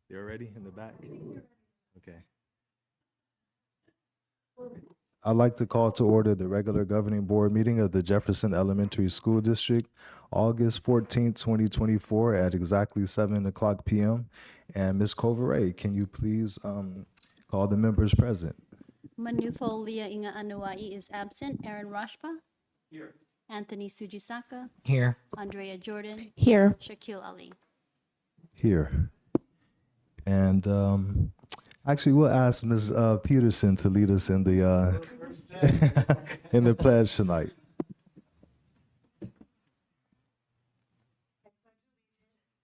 They're ready in the back? Okay. I'd like to call to order the regular governing board meeting of the Jefferson Elementary School District, August 14th, 2024 at exactly 7:00 p.m. And Ms. Coveray, can you please call the members present? Manufo Leah Inga Anuai is absent. Aaron Rashba. Here. Anthony Sujisaka. Here. Andrea Jordan. Here. Shaquille Ali. Here. And actually, we'll ask Ms. Peterson to lead us in the in the pledge tonight.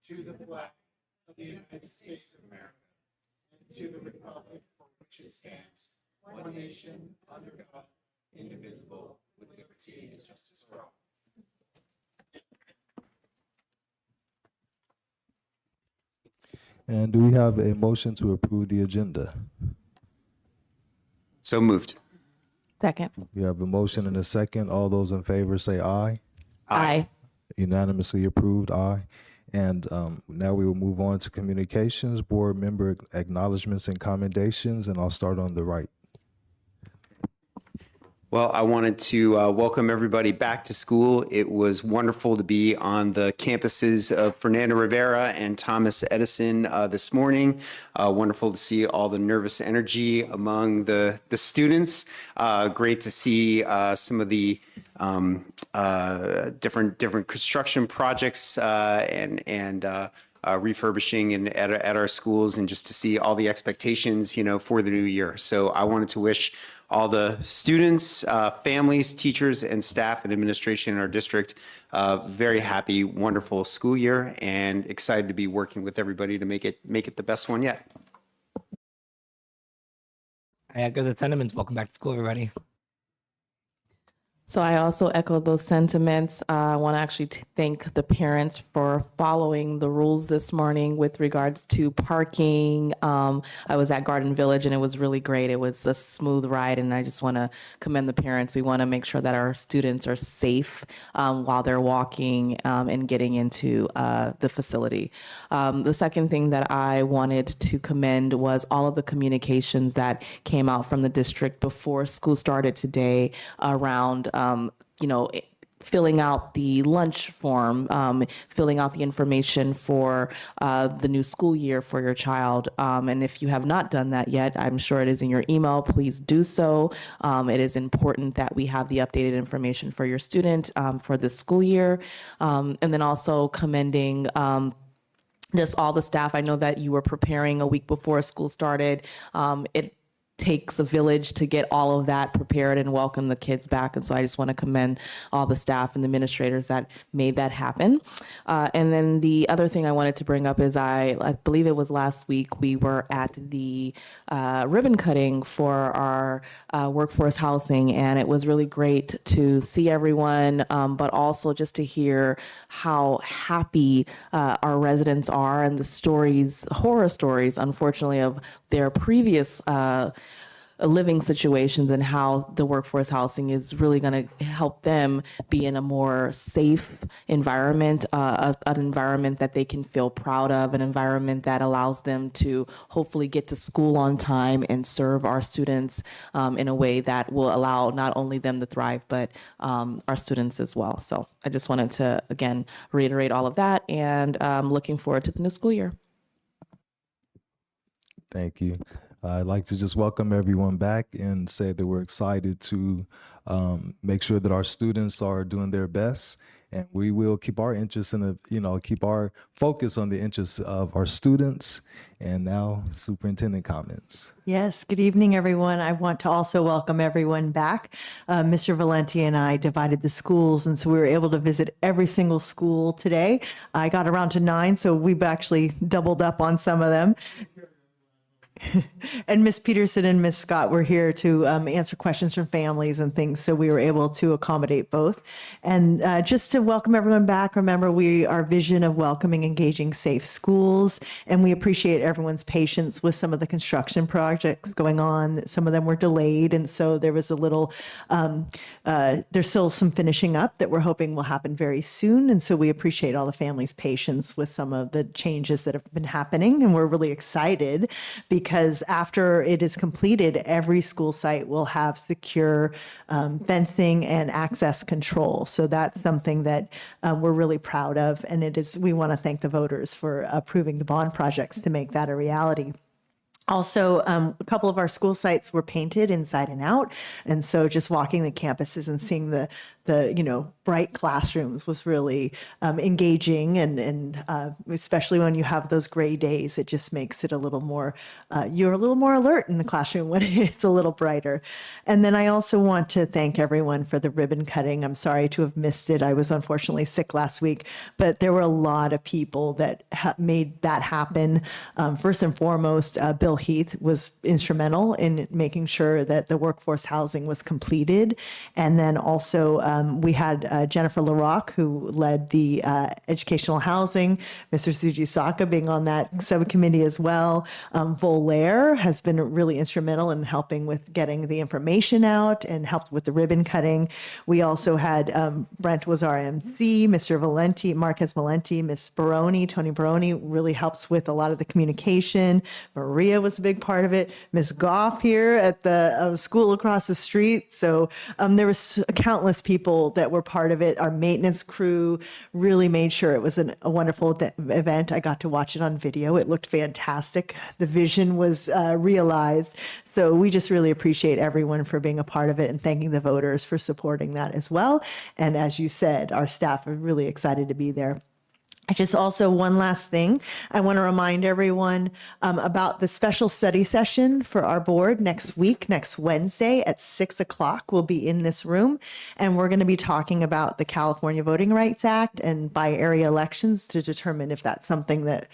To the flag of the United States of America, and to the republic for which it stands, one nation, under God, indivisible, with liberty and justice for all. And do we have a motion to approve the agenda? So moved. Second. We have a motion and a second. All those in favor say aye. Aye. Unanimously approved, aye. And now we will move on to communications, board member acknowledgements and commendations, and I'll start on the right. Well, I wanted to welcome everybody back to school. It was wonderful to be on the campuses of Fernando Rivera and Thomas Edison this morning. Wonderful to see all the nervous energy among the students. Great to see some of the different construction projects and refurbishing and at our schools, and just to see all the expectations, for the new year. So I wanted to wish all the students, families, teachers, and staff and administration in our district very happy, wonderful school year, and excited to be working with everybody to make it the best one yet. I echo the sentiments. Welcome back to school, everybody. So I also echo those sentiments. I want to actually thank the parents for following the rules this morning with regards to parking. I was at Garden Village and it was really great. It was a smooth ride, and I just want to commend the parents. We want to make sure that our students are safe while they're walking and getting into the facility. The second thing that I wanted to commend was all of the communications that came out from the district before school started today around filling out the lunch form, filling out the information for the new school year for your child. And if you have not done that yet, I'm sure it is in your email. Please do so. It is important that we have the updated information for your student for this school year. And then also commending just all the staff. I know that you were preparing a week before school started. It takes a village to get all of that prepared and welcome the kids back. And so I just want to commend all the staff and the administrators that made that happen. And then the other thing I wanted to bring up is I believe it was last week, we were at the ribbon cutting for our workforce housing. And it was really great to see everyone, but also just to hear how happy our residents are, and the stories, horror stories, unfortunately, of their previous living situations, and how the workforce housing is really going to help them be in a more safe environment, an environment that they can feel proud of, an environment that allows them to hopefully get to school on time and serve our students in a way that will allow not only them to thrive, but our students as well. So I just wanted to, again, reiterate all of that, and looking forward to the new school year. Thank you. I'd like to just welcome everyone back and say that we're excited to make sure that our students are doing their best, and we will keep our interests in keep our focus on the interests of our students. And now, superintendent comments. Yes, good evening, everyone. I want to also welcome everyone back. Mr. Valenti and I divided the schools, and so we were able to visit every single school today. I got around to 9, so we've actually doubled up on some of them. And Miss Peterson and Miss Scott were here to answer questions from families and things, so we were able to accommodate both. And just to welcome everyone back, remember our vision of welcoming, engaging, safe schools, and we appreciate everyone's patience with some of the construction projects going on. Some of them were delayed, and so there was a little. There's still some finishing up that we're hoping will happen very soon, and so we appreciate all the families' patience with some of the changes that have been happening, and we're really excited because after it is completed, every school site will have secure fencing and access control. So that's something that we're really proud of, and we want to thank the voters for approving the bond projects to make that a reality. Also, a couple of our school sites were painted inside and out. And so just walking the campuses and seeing the bright classrooms was really engaging. And especially when you have those gray days, it just makes it a little more, you're a little more alert in the classroom when it's a little brighter. And then I also want to thank everyone for the ribbon cutting. I'm sorry to have missed it. I was unfortunately sick last week, but there were a lot of people that made that happen. First and foremost, Bill Heath was instrumental in making sure that the workforce housing was completed. And then also we had Jennifer LaRock, who led the educational housing, Mr. Sujisaka being on that subcommittee as well. Volaire has been really instrumental in helping with getting the information out and helped with the ribbon cutting. We also had Brent was our MC, Mr. Valenti, Marquez Valenti, Miss Baroni, Tony Baroni really helps with a lot of the communication. Maria was a big part of it. Miss Goff here at the school across the street. So there was countless people that were part of it. Our maintenance crew really made sure it was a wonderful event. I got to watch it on video. It looked fantastic. The vision was realized. So we just really appreciate everyone for being a part of it and thanking the voters for supporting that as well. And as you said, our staff are really excited to be there. Just also one last thing. I want to remind everyone about the special study session for our board next week, next Wednesday at 6:00. We'll be in this room and we're going to be talking about the California Voting Rights Act and by area elections to determine if that's something that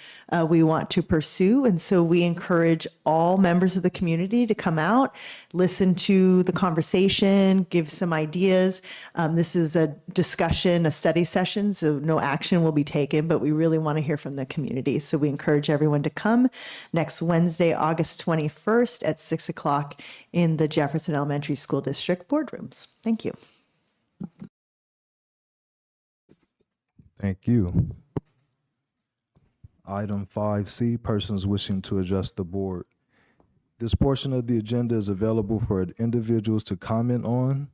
we want to pursue. And so we encourage all members of the community to come out, listen to the conversation, give some ideas. This is a discussion, a study session, so no action will be taken, but we really want to hear from the community. So we encourage everyone to come next Wednesday, August 21st at 6:00 in the Jefferson Elementary School District boardrooms. Thank you. Thank you. Item 5C, persons wishing to address the board. This portion of the agenda is available for individuals to comment on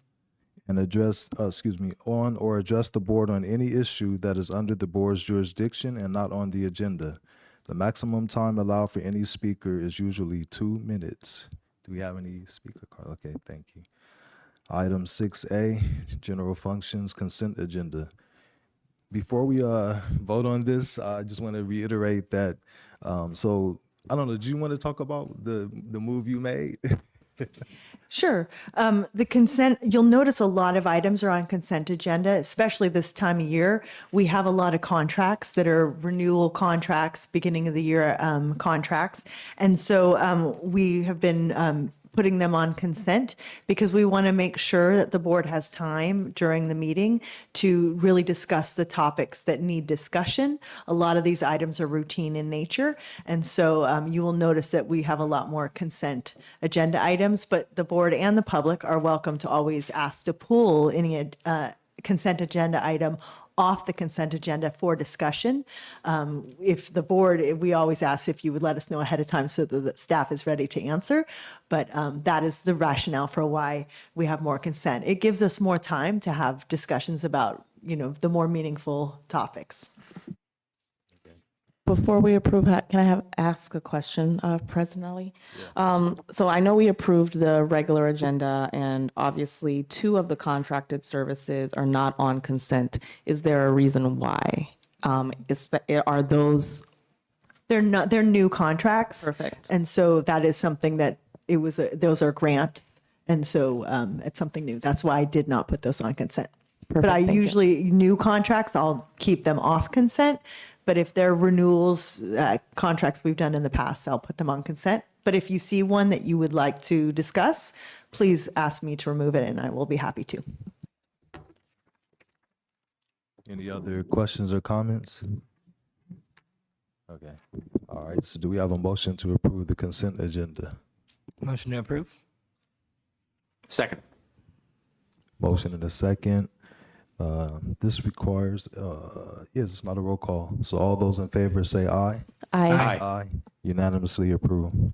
and address the board on any issue that is under the board's jurisdiction and not on the agenda. The maximum time allowed for any speaker is usually 2 minutes. Do we have any speaker card? Okay, thank you. Item 6A, general functions, consent agenda. Before we vote on this, I just want to reiterate that, so I don't know, do you want to talk about the move you made? Sure. The consent, you'll notice a lot of items are on consent agenda, especially this time of year. We have a lot of contracts that are renewal contracts, beginning of the year contracts. And so we have been putting them on consent because we want to make sure that the board has time during the meeting to really discuss the topics that need discussion. A lot of these items are routine in nature. And so you will notice that we have a lot more consent agenda items, but the board and the public are welcome to always ask to pull any consent agenda item off the consent agenda for discussion. If the board, we always ask if you would let us know ahead of time so that the staff is ready to answer. But that is the rationale for why we have more consent. It gives us more time to have discussions about, the more meaningful topics. Before we approve, can I ask a question, President Ali? So I know we approved the regular agenda, and obviously 2 of the contracted services are not on consent. Is there a reason why? Are those? They're not. They're new contracts. Perfect. And so that is something that those are grants, and so it's something new. That's why I did not put those on consent. Perfect, but I thank you. usually new contracts, I'll keep them off consent. But if they're renewals, contracts we've done in the past, I'll put them on consent. But if you see one that you would like to discuss, please ask me to remove it and I will be happy to. Any other questions or comments? Okay. All right. So do we have a motion to approve the consent agenda? Motion to approve. Second. Motion and a second. This requires, yes, it's not a roll call. So all those in favor say aye. Aye. Aye. Unanimously approved.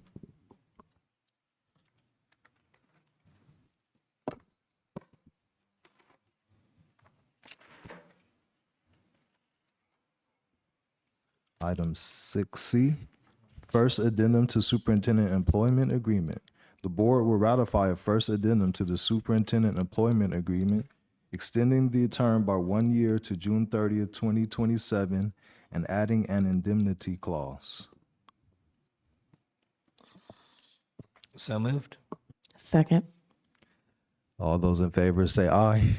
Item 6C, first addendum to superintendent employment agreement. The board will ratify a first addendum to the superintendent employment agreement, extending the term by 1 year to June 30th, 2027, and adding an indemnity clause. So moved. Second. All those in favor say aye.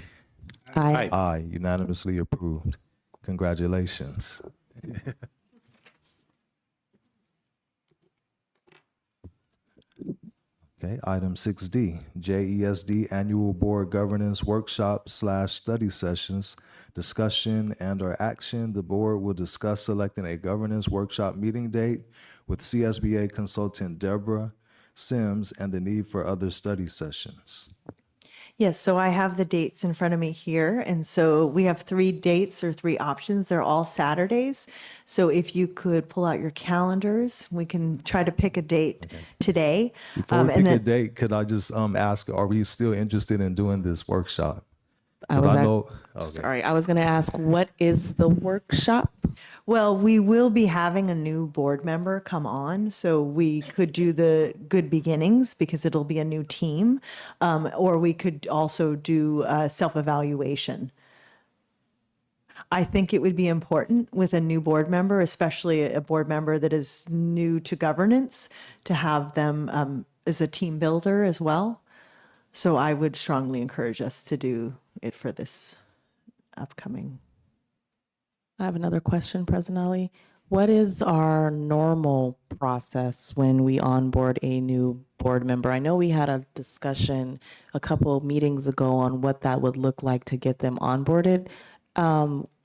Aye. Aye, unanimously approved. Congratulations. Okay, item 6D, JESD Annual Board Governance Workshop / Study Sessions, discussion and/or action. The board will discuss selecting a governance workshop meeting date with CSBA consultant Deborah Sims and the need for other study sessions. Yes, so I have the dates in front of me here. And so we have 3 dates or 3 options. They're all Saturdays. So if you could pull out your calendars, we can try to pick a date today. Before we pick a date, could I just ask, are we still interested in doing this workshop? 'Cause Sorry, I was going to ask, what is the workshop? Well, we will be having a new board member come on, so we could do the good beginnings because it'll be a new team, or we could also do self-evaluation. I think it would be important with a new board member, especially a board member that is new to governance, to have them as a team builder as well. So I would strongly encourage us to do it for this upcoming. I have another question, President Ali. What is our normal process when we onboard a new board member? I know we had a discussion a couple of meetings ago on what that would look like to get them onboarded.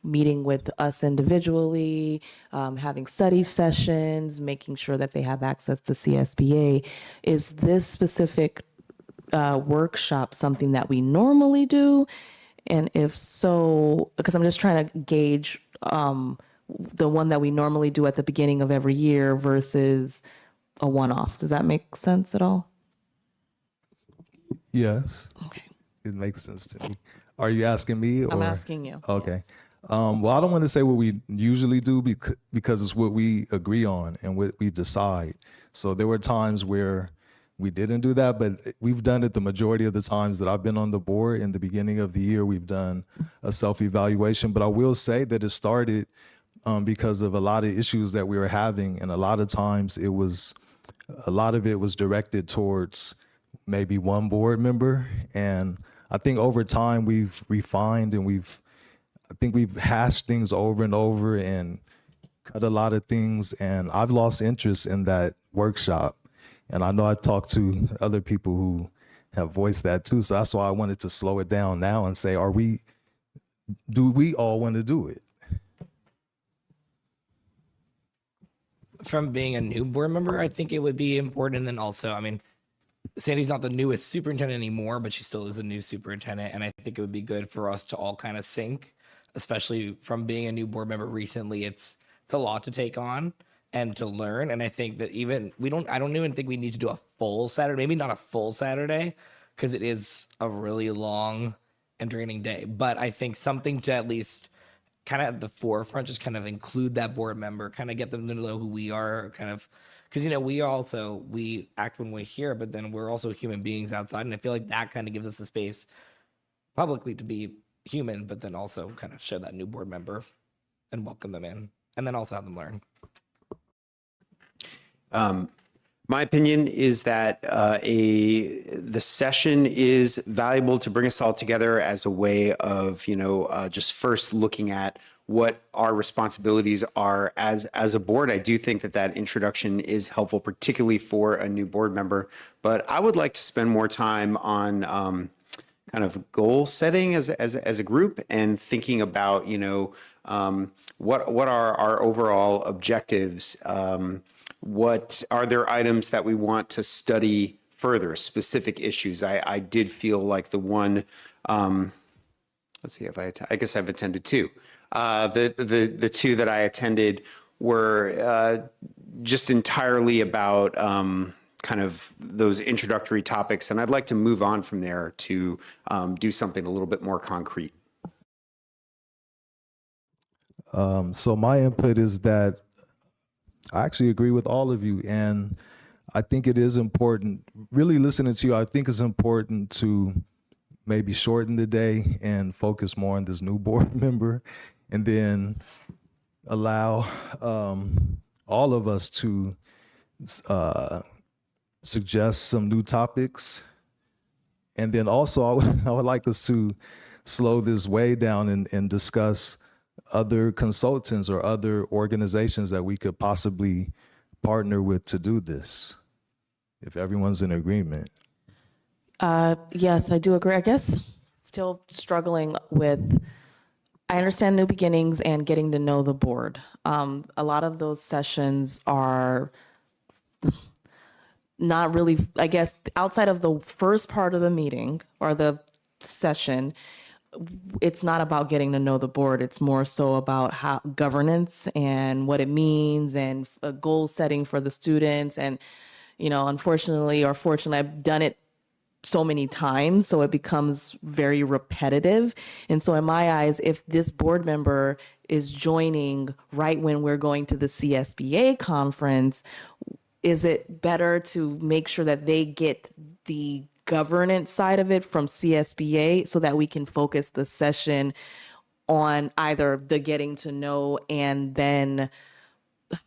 Meeting with us individually, having study sessions, making sure that they have access to CSBA. Is this specific workshop something that we normally do? And if so, because I'm just trying to gauge the one that we normally do at the beginning of every year versus a one-off. Does that make sense at all? Yes. Okay. It makes sense to me. Are you asking me? Or? I'm asking you. Okay. Well, I don't want to say what we usually do because it's what we agree on and what we decide. So there were times where we didn't do that, but we've done it the majority of the times that I've been on the board. In the beginning of the year, we've done a self-evaluation. But I will say that it started because of a lot of issues that we were having. And a lot of times a lot of it was directed towards maybe one board member. And I think over time we've refined and I think we've hashed things over and over and cut a lot of things. And I've lost interest in that workshop. And I know I talked to other people who have voiced that too. So that's why I wanted to slow it down now and say, do we all want to do it? From being a new board member, I think it would be important. And then also, I mean, Sandy's not the newest superintendent anymore, but she still is a new superintendent. And I think it would be good for us to all kind of sync, especially from being a new board member recently. It's a lot to take on and to learn. And I think that I don't even think we need to do a full Saturday, maybe not a full Saturday, because it is a really long and draining day. But I think something to at least kind of at the forefront, just kind of include that board member, kind of get them to know who we are, kind of, because, we act when we're here, but then we're also human beings outside. And I feel like that kind of gives us the space publicly to be human, but then also kind of show that new board member and welcome them in, and then also have them learn. My opinion is that the session is valuable to bring us all together as a way of, just first looking at what our responsibilities are as a board. I do think that that introduction is helpful, particularly for a new board member. But I would like to spend more time on kind of goal setting as a group and thinking about, what are our overall objectives? What are there items that we want to study further, specific issues? I did feel like the one, let's see if I guess I've attended two. The two that I attended were just entirely about kind of those introductory topics, and I'd like to move on from there to do something a little bit more concrete. So my input is that I actually agree with all of you, and I think it is important, really listening to you, I think it's important to maybe shorten the day and focus more on this new board member, and then allow all of us to suggest some new topics. And then also I would like us to slow this way down and discuss other consultants or other organizations that we could possibly partner with to do this, if everyone's in agreement. Yes, I do agree. I guess still struggling with, I understand new beginnings and getting to know the board. A lot of those sessions are not really, I guess, outside of the first part of the meeting or the session, it's not about getting to know the board. It's more so about how governance and what it means and goal setting for the students. And, unfortunately or fortunately, I've done it so many times, so it becomes very repetitive. And so in my eyes, if this board member is joining right when we're going to the CSBA conference, is it better to make sure that they get the governance side of it from CSBA so that we can focus the session on either the getting to know and then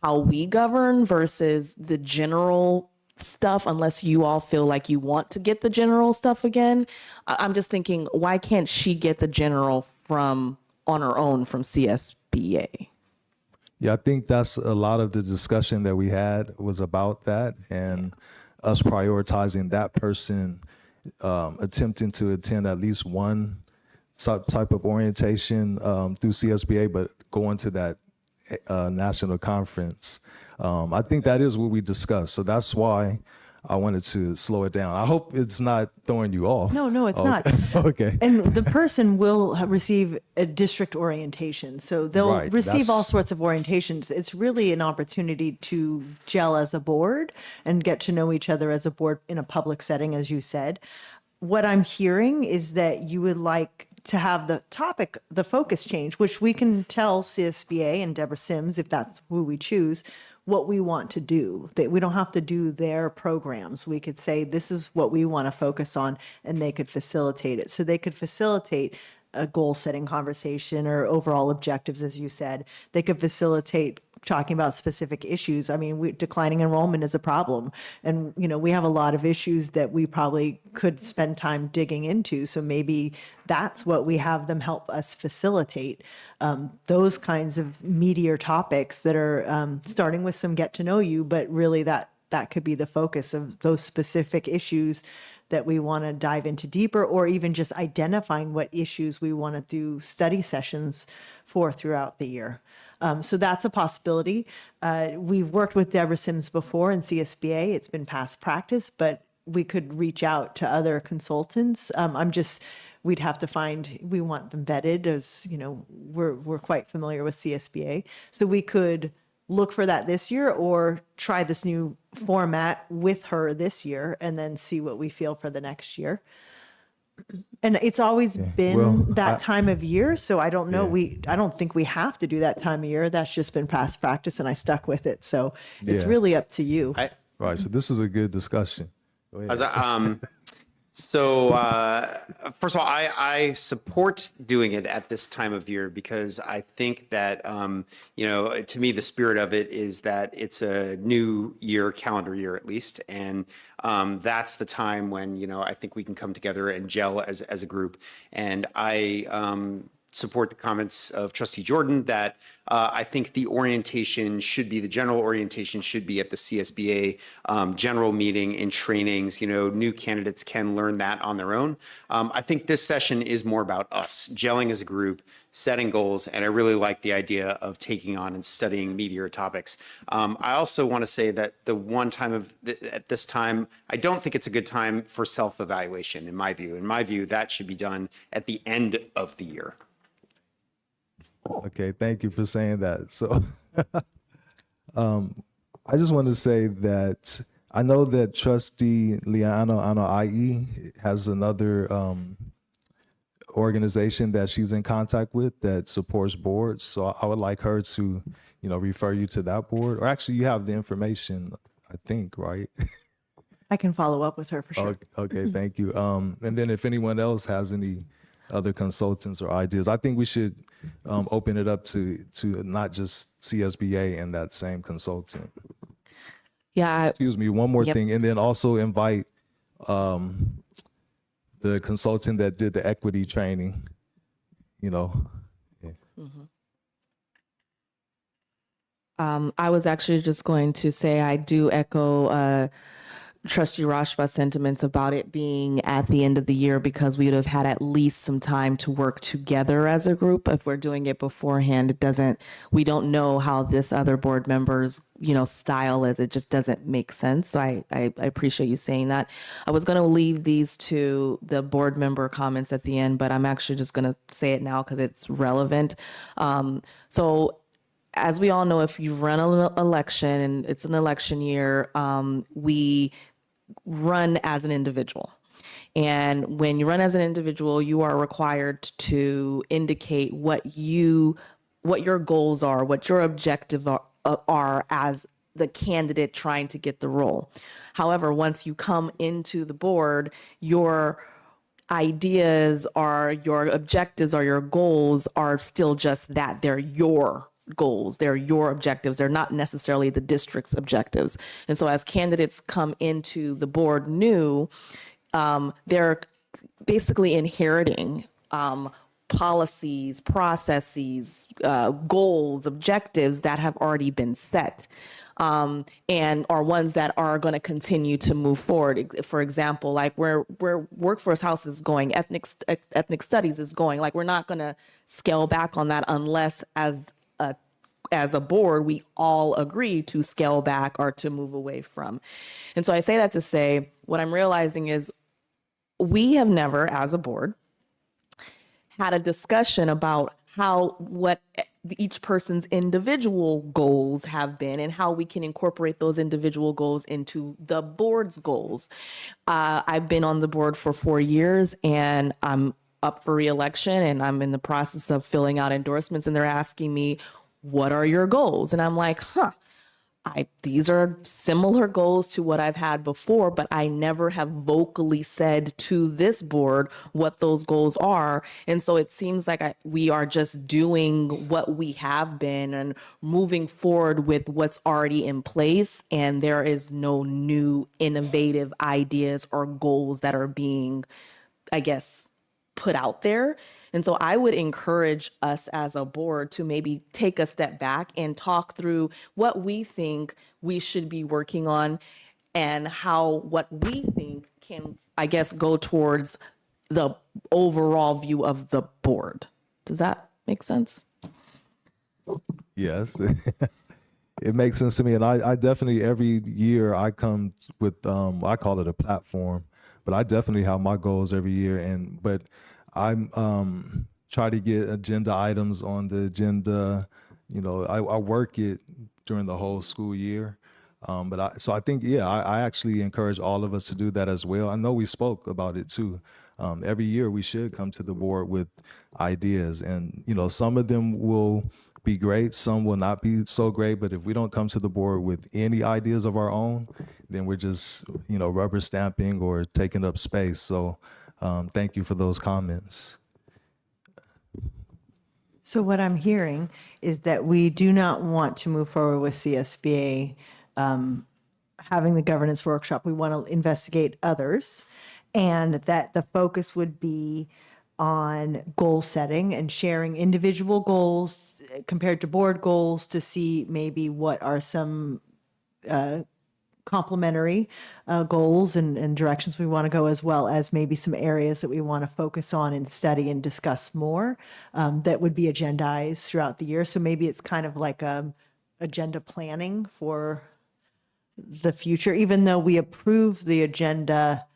how we govern versus the general stuff, unless you all feel like you want to get the general stuff again? I'm just thinking, why can't she get the general on her own from CSBA? Yeah, I think that's a lot of the discussion that we had was about that, and us prioritizing that person, attempting to attend at least one type of orientation through CSBA, but going to that national conference. I think that is what we discussed. So that's why I wanted to slow it down. I hope it's not throwing you off. No, it's not. Okay. And the person will receive a district orientation. So they'll Right, receive all that's- sorts of orientations. It's really an opportunity to gel as a board and get to know each other as a board in a public setting, as you said. What I'm hearing is that you would like to have the focus change, which we can tell CSBA and Deborah Sims, if that's who we choose, what we want to do. That we don't have to do their programs. We could say, this is what we want to focus on, and they could facilitate it. So they could facilitate a goal setting conversation or overall objectives, as you said. They could facilitate talking about specific issues. I mean, declining enrollment is a problem. And, we have a lot of issues that we probably could spend time digging into. So maybe that's what we have them help us facilitate. Those kinds of meatier topics that are starting with some get to know you, but really that could be the focus of those specific issues that we want to dive into deeper, or even just identifying what issues we want to do study sessions for throughout the year. So that's a possibility. We've worked with Deborah Sims before in CSBA. It's been past practice, but we could reach out to other consultants. We'd have to we want them vetted, as we're quite familiar with CSBA. So we could look for that this year or try this new format with her this year and then see what we feel for the next year. And it's always been that time of year. So I don't know. I don't think we have to do that time of year. That's just been past practice and I stuck with it. So it's really up to you. Right. So this is a good discussion. Go ahead. So first of all, I support doing it at this time of year because I think that, to me, the spirit of it is that it's a new year, calendar year at least. And that's the time when, I think we can come together and gel as a group. And I support the comments of Trustee Jordan that I think the general orientation should be at the CSBA general meeting in trainings. New candidates can learn that on their own. I think this session is more about us gelling as a group, setting goals, and I really like the idea of taking on and studying meatier topics. I also want to say that at this time, I don't think it's a good time for self-evaluation, in my view. In my view, that should be done at the end of the year. Okay, thank you for saying that. So I just want to say that I know that Trustee Liano IE has another organization that she's in contact with that supports boards. So I would like her to, refer you to that board. Or actually, you have the information, I think, right? I can follow up with her for sure. Okay, thank you. And then if anyone else has any other consultants or ideas, I think we should open it up to not just CSBA and that same consultant. Yeah, Excuse me, one more Yep. thing, and then also invite the consultant that did the equity training, Yeah. I was actually just going to say I do echo Trustee Rashba's sentiments about it being at the end of the year, because we would have had at least some time to work together as a group. If we're doing it beforehand, we don't know how this other board member's, style is. It just doesn't make sense. So I appreciate you saying that. I was going to leave these to the board member comments at the end, but I'm actually just going to say it now because it's relevant. So as we all know, if you run an election and it's an election year, we run as an individual. And when you run as an individual, you are required to indicate what your goals are, what your objectives are as the candidate trying to get the role. However, once you come into the board, your ideas are, your objectives or your goals are still just that. They're your goals. They're your objectives. They're not necessarily the district's objectives. And so as candidates come into the board new, they're basically inheriting policies, processes, goals, objectives that have already been set. And are ones that are going to continue to move forward. For example, like where Workforce House is going, ethnic studies is going, like we're not going to scale back on that unless as a board, we all agree to scale back or to move away from. And so I say that to say, what I'm realizing is we have never, as a board, had a discussion about what each person's individual goals have been and how we can incorporate those individual goals into the board's goals. I've been on the board for 4 years and I'm up for re-election and I'm in the process of filling out endorsements, and they're asking me, what are your goals? And I'm like, these are similar goals to what I've had before, but I never have vocally said to this board what those goals are. And so it seems like we are just doing what we have been and moving forward with what's already in place. And there is no new innovative ideas or goals that are being, I guess, put out there. And so I would encourage us as a board to maybe take a step back and talk through what we think we should be working on and how what we think can, I guess, go towards the overall view of the board. Does that make sense? Yes, it makes sense to me. And I definitely, every year I come with, I call it a platform, but I definitely have my goals every year. But I'm try to get agenda items on the agenda. I work it during the whole school year. So I think, I actually encourage all of us to do that as well. I know we spoke about it too. Every year we should come to the board with ideas, and some of them will be great, some will not be so great. But if we don't come to the board with any ideas of our own, then we're just rubber stamping or taking up space. So thank you for those comments. So what I'm hearing is that we do not want to move forward with CSBA having the governance workshop. We want to investigate others, and that the focus would be on goal setting and sharing individual goals compared to board goals to see maybe what are some complementary goals and directions we want to go, as well as maybe some areas that we want to focus on and study and discuss more that would be agendized throughout the year. So maybe it's kind of like agenda planning for the future, even though we approve the agenda,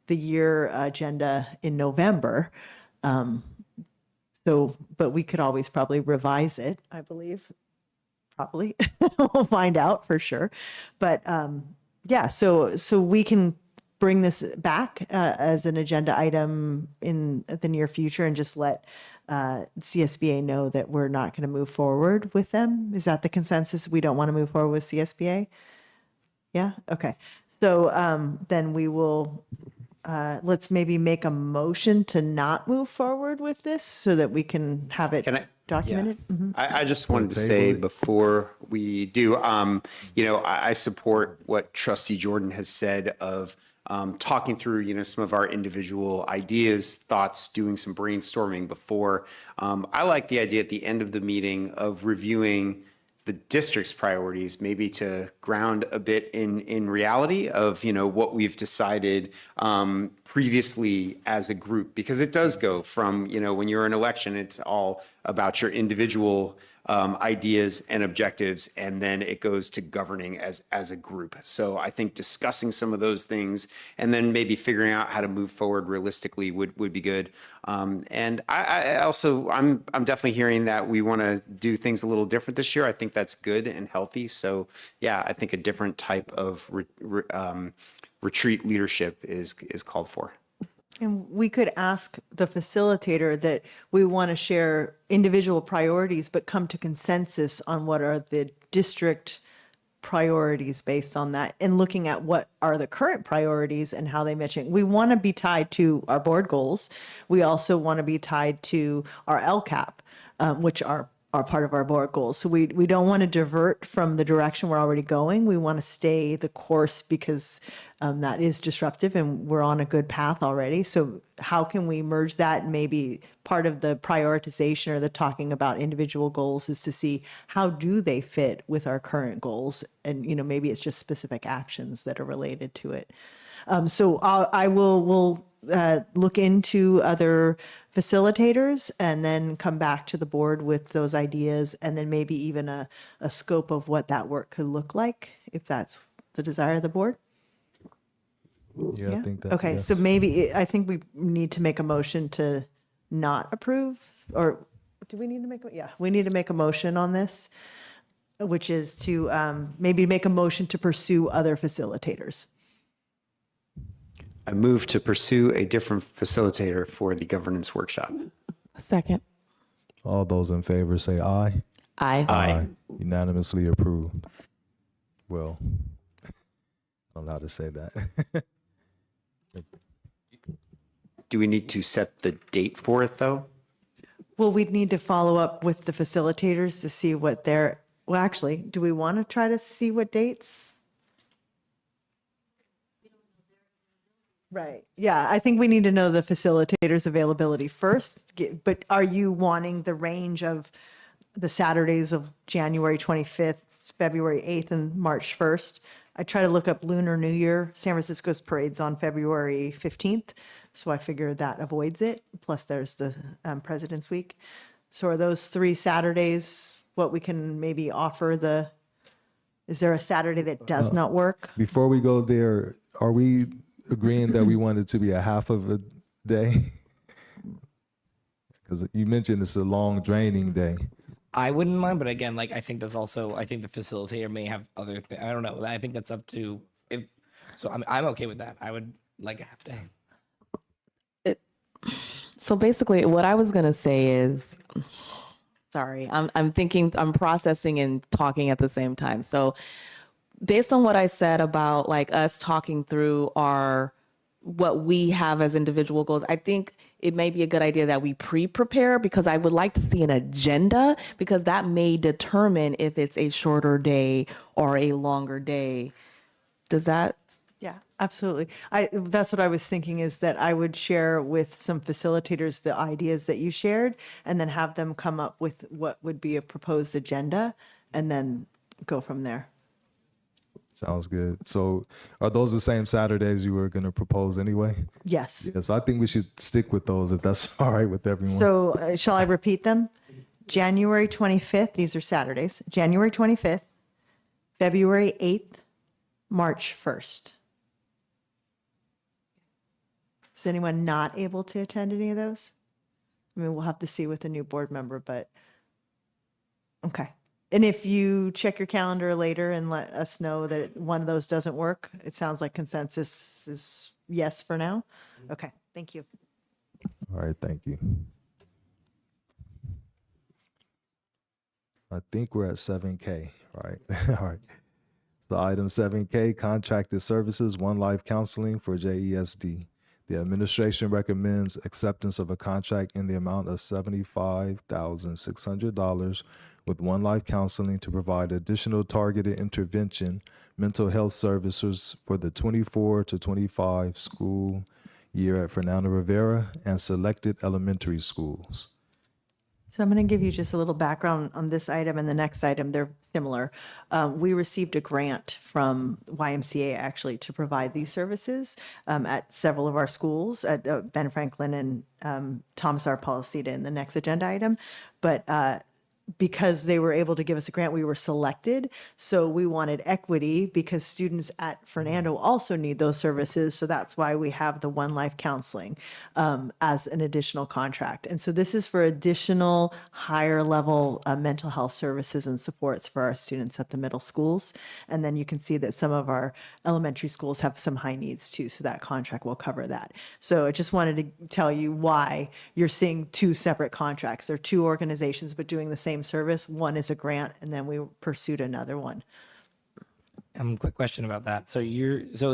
the year agenda in November. But we could always probably revise it, I believe. Probably. We'll find out for sure. But yeah, so we can bring this back as an agenda item in the near future and just let CSBA know that we're not going to move forward with them. Is that the consensus? We don't want to move forward with CSBA? Yeah? Okay. So then we will, let's maybe make a motion to not move forward with this so that we can have it Can I- documented. I just wanted to say before we do, I support what Trustee Jordan has said of talking through, some of our individual ideas, thoughts, doing some brainstorming before. I like the idea at the end of the meeting of reviewing the district's priorities, maybe to ground a bit in reality of, what we've decided previously as a group, because it does go from, when you're in election, it's all about your individual ideas and objectives, and then it goes to governing as a group. So I think discussing some of those things and then maybe figuring out how to move forward realistically would be good. And I also, I'm definitely hearing that we want to do things a little different this year. I think that's good and healthy. So yeah, I think a different type of retreat leadership is called for. And we could ask the facilitator that we want to share individual priorities, but come to consensus on what are the district priorities based on that, and looking at what are the current priorities and how they match it. We want to be tied to our board goals. We also want to be tied to our LCAP, which are part of our board goals. So we don't want to divert from the direction we're already going. We want to stay the course because that is disruptive and we're on a good path already. So how can we merge that? And maybe part of the prioritization or the talking about individual goals is to see how do they fit with our current goals? And, maybe it's just specific actions that are related to it. So we'll look into other facilitators and then come back to the board with those ideas, and then maybe even a scope of what that work could look like, if that's the desire of the board. Yeah, I think that. Okay, yes. so maybe I think we need to make a motion to not approve, or do we need to make? Yeah, we need to make a motion on this, which is to maybe make a motion to pursue other facilitators. I move to pursue a different facilitator for the governance workshop. Second. All those in favor say aye. Aye. Aye. Unanimously approved. Well, I don't know how to say that. Do we need to set the date for it, though? Well, we'd need to follow up with the facilitators to see what their, well, actually, do we want to try to see what dates? Right. Yeah, I think we need to know the facilitators' availability first. But are you wanting the range of the Saturdays of January 25th, February 8th, and March 1st? I try to look up Lunar New Year. San Francisco's parade's on February 15th, so I figure that avoids it. Plus, there's the President's Week. So are those 3 Saturdays what we can maybe offer is there a Saturday that does not work? Before we go there, are we agreeing that we want it to be a half of a day? Because you mentioned it's a long, draining day. I wouldn't mind, but again, I think the facilitator may have other I don't know. I think that's up to so I'm okay with that. I would like a half day. So basically, what I was going to say is, sorry, I'm thinking, I'm processing and talking at the same time. So based on what I said about us talking through what we have as individual goals, I think it may be a good idea that we pre-prepare, because I would like to see an agenda, because that may determine if it's a shorter day or a longer day. Does that? Yeah, Absolutely. That's what I was thinking, is that I would share with some facilitators the ideas that you shared and then have them come up with what would be a proposed agenda and then go from there. Sounds good. So are those the same Saturdays you were going to propose anyway? Yes. Yes, I think we should stick with those if that's all right with everyone. So shall I repeat them? January 25th, these are Saturdays, January 25th, February 8th, March 1st. Is anyone not able to attend any of those? I mean, we'll have to see with the new board member, but okay. And if you check your calendar later and let us know that one of those doesn't work, it sounds like consensus is yes for now. Okay, thank you. All right, thank you. I think we're at 7K, right? All right. So item 7K, contracted services, One Life Counseling for JESD. The administration recommends acceptance of a contract in the amount of $75,600 with One Life Counseling to provide additional targeted intervention mental health services for the 24 to 25 school year at Fernando Rivera and selected elementary schools. So I'm going to give you just a little background on this item and the next item. They're similar. We received a grant from YMCA actually to provide these services at several of our schools at Ben Franklin and Thomas R. Policita in the next agenda item. But because they were able to give us a grant, we were selected. So we wanted equity because students at Fernando also need those services. So that's why we have the One Life Counseling as an additional contract. And so this is for additional higher level mental health services and supports for our students at the middle schools. And then you can see that some of our elementary schools have some high needs too. So that contract will cover that. So I just wanted to tell you why you're seeing two separate contracts. They're two organizations, but doing the same service. One is a grant, and then we pursued another one. Quick question about that. So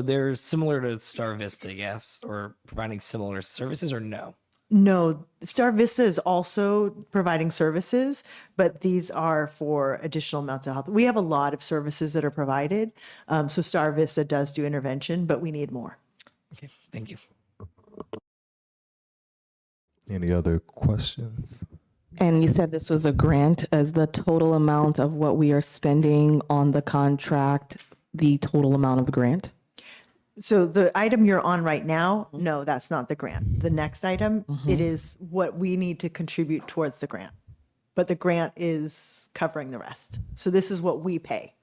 they're similar to Star Vista, yes, or providing similar services, or no? No, Star Vista is also providing services, but these are for additional mental health. We have a lot of services that are provided. So Star Vista does do intervention, but we need more. Okay, thank you. Any other questions? And you said this was a grant. Is the total amount of what we are spending on the contract the total amount of the grant? So the item you're on right now, no, that's not the grant. The next item, it is what we need to contribute towards the grant. But the grant is covering the rest. So this is what we pay.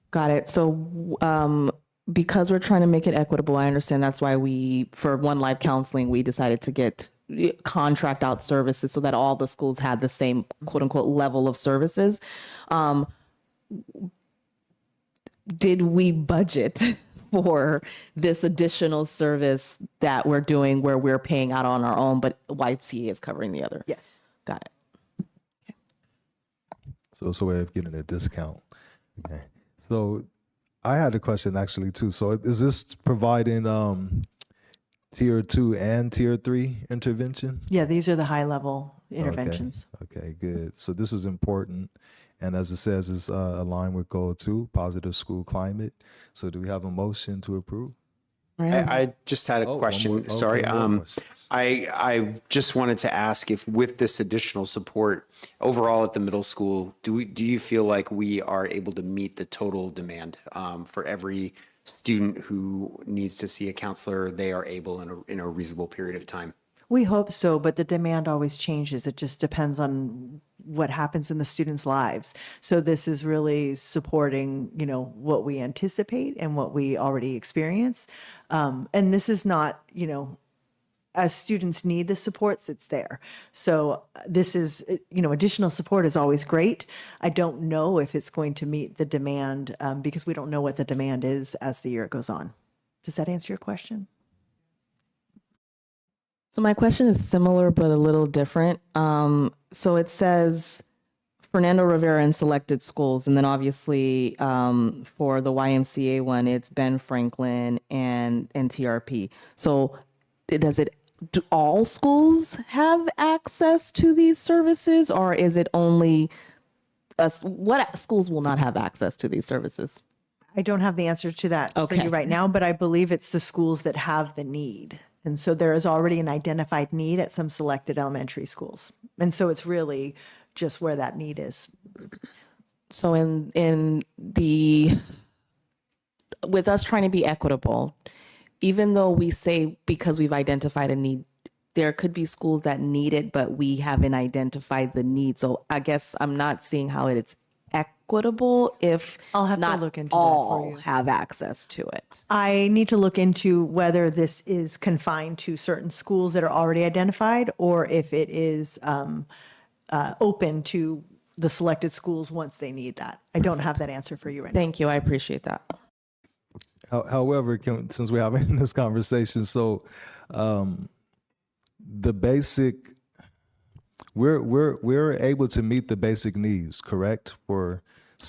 Got it. So because we're trying to make it equitable, I understand that's why for One Life Counseling, we decided to get contract out services so that all the schools had the same quote unquote level of services. Did we budget for this additional service that we're doing where we're paying out on our own, but YMCA is covering the other? Yes. Got it. So it's a way of getting a discount. Okay. So I had a question actually too. So is this providing tier 2 and tier 3 intervention? Yeah, these are the high level interventions. Okay, good. So this is important. And as it says, it's aligned with goal 2, positive school climate. So do we have a motion to approve? I just had a Oh, one question. more- Sorry. okay, more questions. I just wanted to ask if with this additional support overall at the middle school, do you feel like we are able to meet the total demand for every student who needs to see a counselor? They are able in a reasonable period of time. We hope so, but the demand always changes. It just depends on what happens in the students' lives. So this is really supporting, what we anticipate and what we already experience. And this is not, as students need the supports, it's there. So this is, additional support is always great. I don't know if it's going to meet the demand because we don't know what the demand is as the year goes on. Does that answer your question? So my question is similar, but a little different. So it says Fernando Rivera and selected schools. And then obviously for the YMCA one, it's Ben Franklin and TRP. So do all schools have access to these services, or is it only what schools will not have access to these services? I don't have the answer to that for Okay. you right now, but I believe it's the schools that have the need. And so there is already an identified need at some selected elementary schools. And so it's really just where that need is. So with us trying to be equitable, even though we say because we've identified a need, there could be schools that need it, but we haven't identified the need. So I guess I'm not seeing how it's equitable if I'll have to not look into that for all you. have access to it. I need to look into whether this is confined to certain schools that are already identified or if it is open to the selected schools once they need that. I don't have that answer for you right now. Thank you. I appreciate that. However, since we're having this conversation, so the basic, we're able to meet the basic needs, correct? For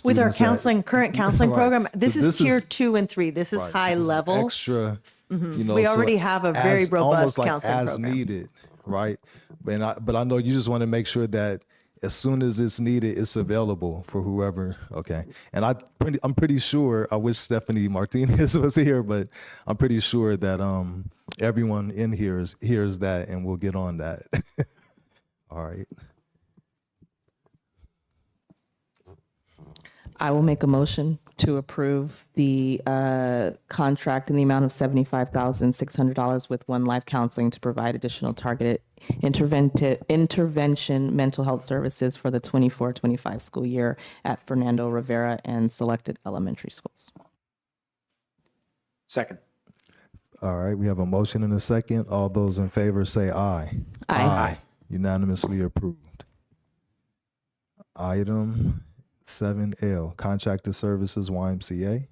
With our students that- counseling, current counseling Right. program, this So is tier 2 and 3. This is right, so high this is level. extra. You know, We so already have a very as- robust almost like counseling as program. needed, right? But I know you just want to make sure that as soon as it's needed, it's available for whoever. Okay, and I'm pretty sure. I wish Stephanie Martinez was here, but I'm pretty sure that everyone in here hears that, and we'll get on that. All right. I will make a motion to approve the contract in the amount of $75,600 with One Life Counseling to provide additional targeted intervention mental health services for the 24-25 school year at Fernando Rivera and selected elementary schools. Second. All right. We have a motion and a second. All those in favor say aye. Aye. Unanimously approved. Item 7L, Contracted Services YMCA.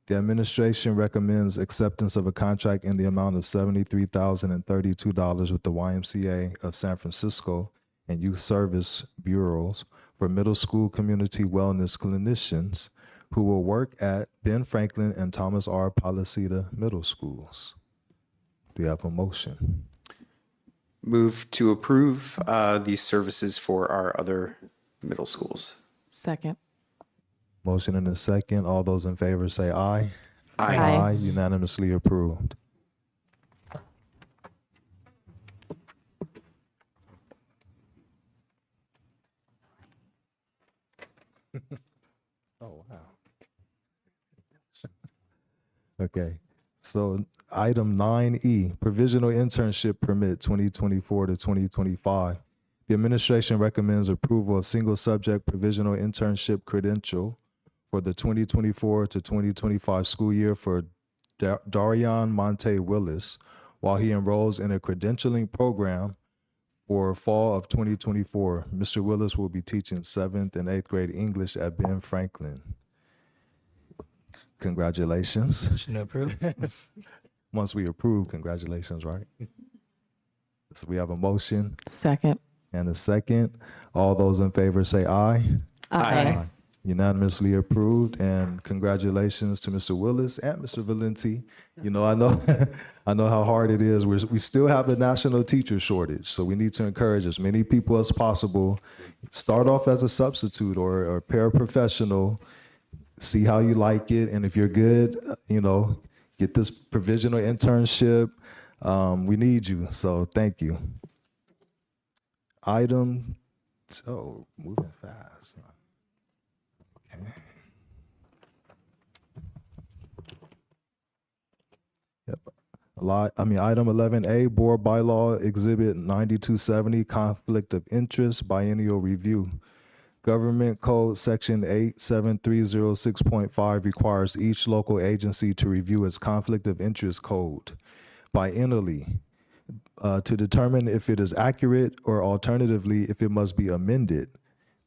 The administration recommends acceptance of a contract in the amount of $73,032 with the YMCA of San Francisco and Youth Service Bureaus for middle school community wellness clinicians who will work at Ben Franklin and Thomas R. Policita Middle Schools. Do you have a motion? Move to approve these services for our other middle schools. Second. Motion and a second. All those in favor say aye. Aye. Aye. Unanimously approved. Oh, wow. Okay. So item 9E, provisional internship permit 2024 to 2025. The administration recommends approval of single subject provisional internship credential for the 2024 to 2025 school year for Darian Monte Willis while he enrolls in a credentialing program for fall of 2024. Mr. Willis will be teaching 7th and 8th grade English at Ben Franklin. Congratulations. Motion to approve. Once we approve, congratulations, right? So we have a motion Second. and a second. All those in favor say aye. Aye. Unanimously approved, and congratulations to Mr. Willis and Mr. Valenti. You know, I know, I know how hard it is. We still have a national teacher shortage, so we need to encourage as many people as possible. Start off as a substitute or paraprofessional. See how you like it, and if you're good, you know, get this provisional internship. We need you, so thank you. Moving fast. Okay. Yep. Item 11A, Board Bylaw Exhibit 9270, Conflict of Interest, Biennial Review. Government Code Section 87306.5 requires each local agency to review its conflict of interest code biennially to determine if it is accurate or alternatively if it must be amended.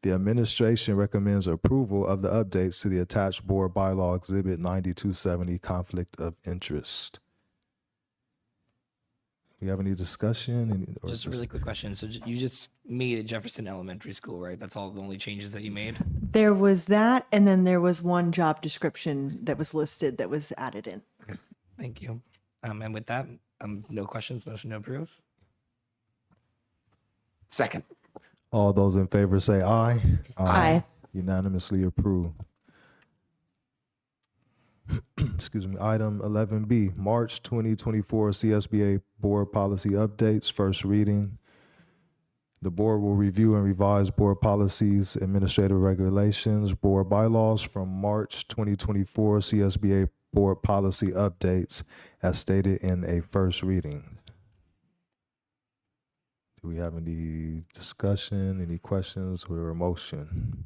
The administration recommends approval of the updates to the attached board bylaw exhibit 9270 conflict of interest. We have any discussion? Just a really quick question. So you just made at Jefferson Elementary School, right? That's all the only changes that you made? There was that, and then there was one job description that was listed that was added in. Thank you. And with that, no questions, motion to approve. Second. All those in favor say aye. Aye. Unanimously approved. excuse me, item 11B, March 2024 CSBA Board Policy Updates, first reading. The board will review and revise board policies, administrative regulations, board bylaws from March 2024 CSBA Board Policy Updates as stated in a first reading. Do we have any discussion, any questions, or a motion?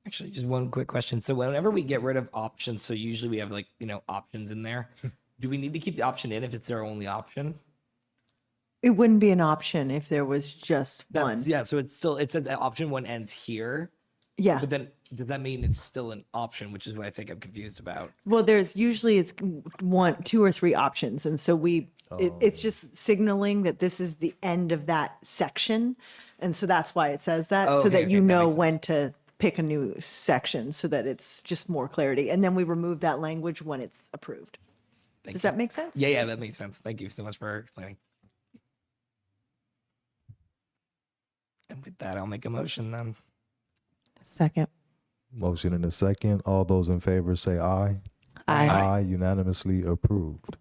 Actually, just one quick question. So whenever we get rid of options, so usually we have like, options in there. Do we need to keep the option in if it's their only option? It wouldn't be an option if there was just one. Yeah, so it says that option 1 ends here. Yeah. But then does that mean it's still an option, which is what I think I'm confused about? Well, there's usually it's 1, 2, or 3 options. And so it's just signaling that this is the end of that section. And so that's why it says that, Oh, so okay, that you okay, that know makes when to pick a new section so that it's just more clarity. And then we remove that language when it's approved. Does that make sense? Yeah, that makes sense. Thank you so much for explaining. And with that, I'll make a motion then. Second. Motion and a second. All those in favor say aye. Aye. Aye, unanimously approved.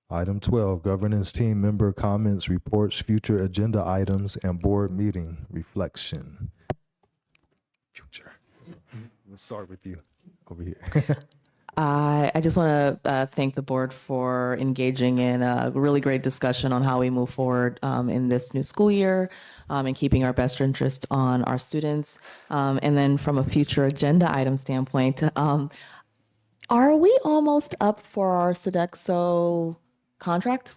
Item 12, governance team member comments, reports, future agenda items, and board meeting reflection. Future. Let's start with you over here. I just want to thank the board for engaging in a really great discussion on how we move forward in this new school year and keeping our best interest on our students. And then from a future agenda item standpoint, are we almost up for our Sodexo contract?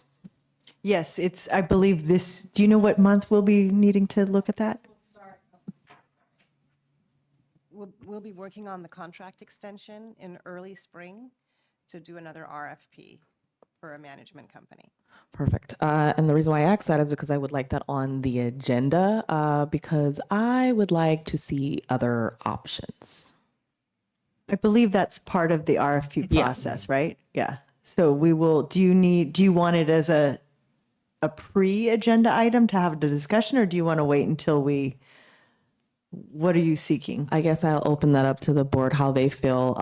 Yes, I believe do you know what month we'll be needing to look at that? We'll be working on the contract extension in early spring to do another RFP for a management company. Perfect. And the reason why I asked that is because I would like that on the agenda because I would like to see other options. I believe that's part of the RFP Yeah. process, right? Yeah. So do you want it as a pre-agenda item to have the discussion, or do you want to wait until what are you seeking? I guess I'll open that up to the board, how they feel.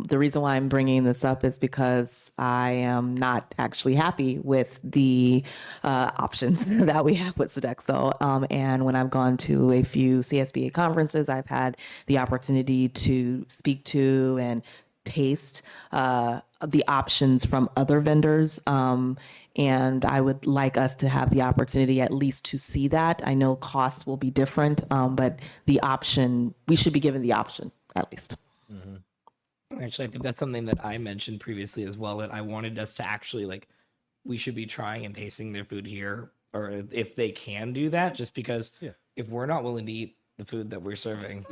The reason why I'm bringing this up is because I am not actually happy with the options that we have with Sodexo. And when I've gone to a few CSBA conferences, I've had the opportunity to speak to and taste the options from other vendors. And I would like us to have the opportunity at least to see that. I know cost will be different, but the option, we should be given the option at least. Actually, I think that's something that I mentioned previously as well, that I wanted us to actually we should be trying and tasting their food here, or if they can do that, just because if we're not willing to eat the food that we're serving,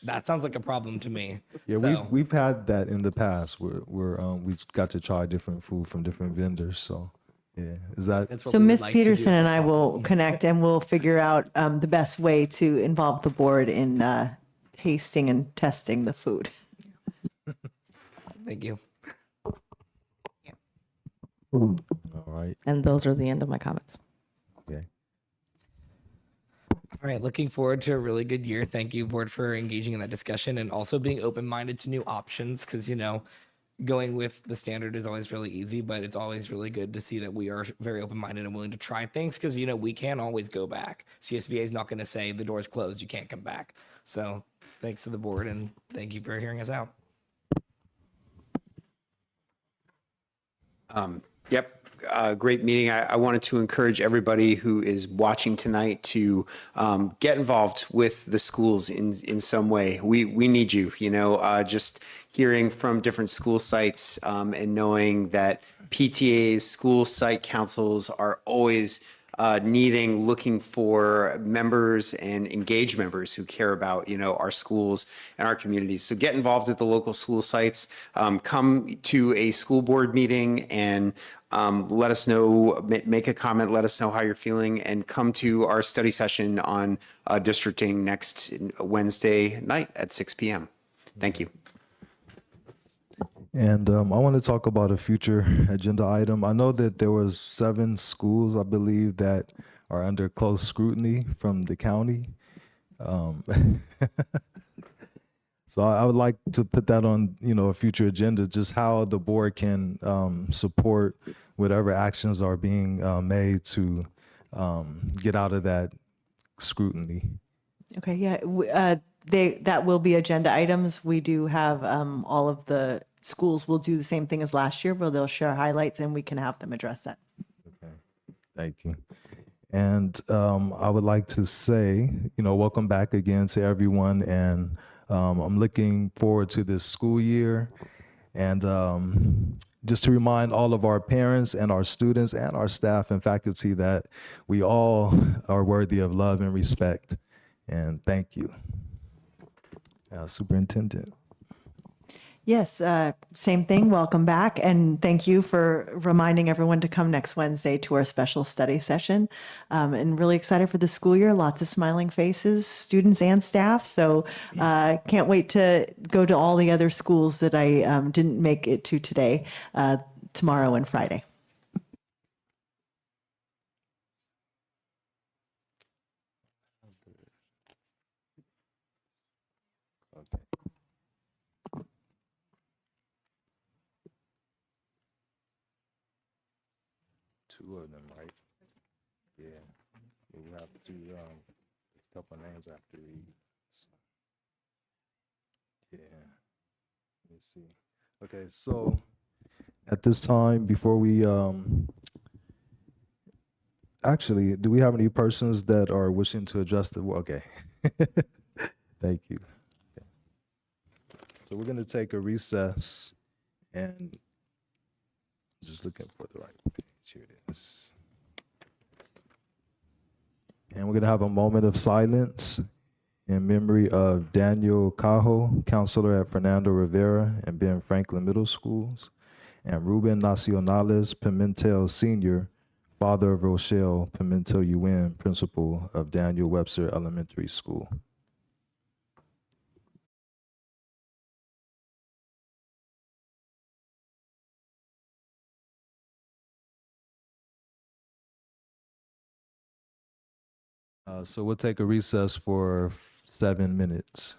that sounds like a problem to me. Yeah, So- we've had that in the past where we got to try different food from different vendors. So yeah, is that That's what So we would Ms. like to do Peterson if and it's I will possible. connect and we'll figure out the best way to involve the board in tasting and testing the food. Thank you. all right? And those are the end of my comments. Okay. All right, looking forward to a really good year. Thank you, board, for engaging in that discussion and also being open-minded to new options, because going with the standard is always really easy, but it's always really good to see that we are very open-minded and willing to try things, because we can always go back. CSBA is not going to say the door's closed, you can't come back. So thanks to the board, and thank you for hearing us out. Yep. Great meeting. I wanted to encourage everybody who is watching tonight to get involved with the schools in some way. We need you, just hearing from different school sites and knowing that PTAs, school site councils are always looking for members and engaged members who care about, our schools and our communities. So get involved at the local school sites, come to a school board meeting and let us know, make a comment, let us know how you're feeling, and come to our study session on districting next Wednesday night at 6 p.m. Thank you. And I want to talk about a future agenda item. I know that there was 7 schools, I believe, that are under close scrutiny from the county. So I would like to put that on, a future agenda, just how the board can support whatever actions are being made to get out of that scrutiny. Okay, yeah, that will be agenda items. We do have all of the schools will do the same thing as last year, where they'll share highlights and we can have them address that. Okay, thank you. And I would like to say, welcome back again to everyone. And I'm looking forward to this school year. And just to remind all of our parents and our students and our staff and faculty that we all are worthy of love and respect. And thank you. Superintendent. Yes, same thing. Welcome back. And thank you for reminding everyone to come next Wednesday to our special study session. And really excited for the school year. Lots of smiling faces, students and staff. So can't wait to go to all the other schools that I didn't make it to today, tomorrow and Friday. Okay. Two of them, right? Yeah. We'll have to a couple of names after each. Yeah. Let me see. Okay, so at this time, before we actually, do we have any persons that are wishing to address the? Okay. Thank you. Okay. So we're going to take a recess and just looking for the right page. Here it is. And we're going to have a moment of silence in memory of Daniel Cajo, counselor at Fernando Rivera and Ben Franklin Middle Schools, and Ruben Nacionales Pimentel Sr., father of Rochelle Pimentel Yuen, principal of Daniel Webster Elementary School. So we'll take a recess for 7 minutes.